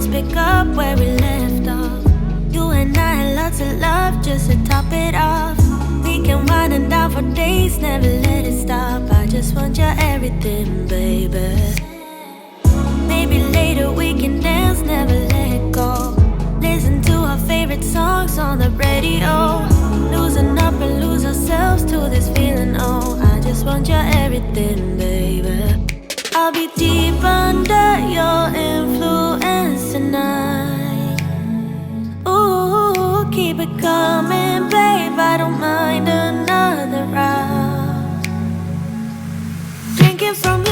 let's pick up where we left off. You and I had lots of love just to top it off. We can wind and down for days, never let it stop. I just want your everything, baby. Maybe later we can dance, never let go. Listen to our favorite songs on the radio. Losing up and lose ourselves to this feeling, oh. I just want your everything, baby. I'll be deep under your influence tonight. Ooh, keep it coming, babe, I don't mind another round. Drinking from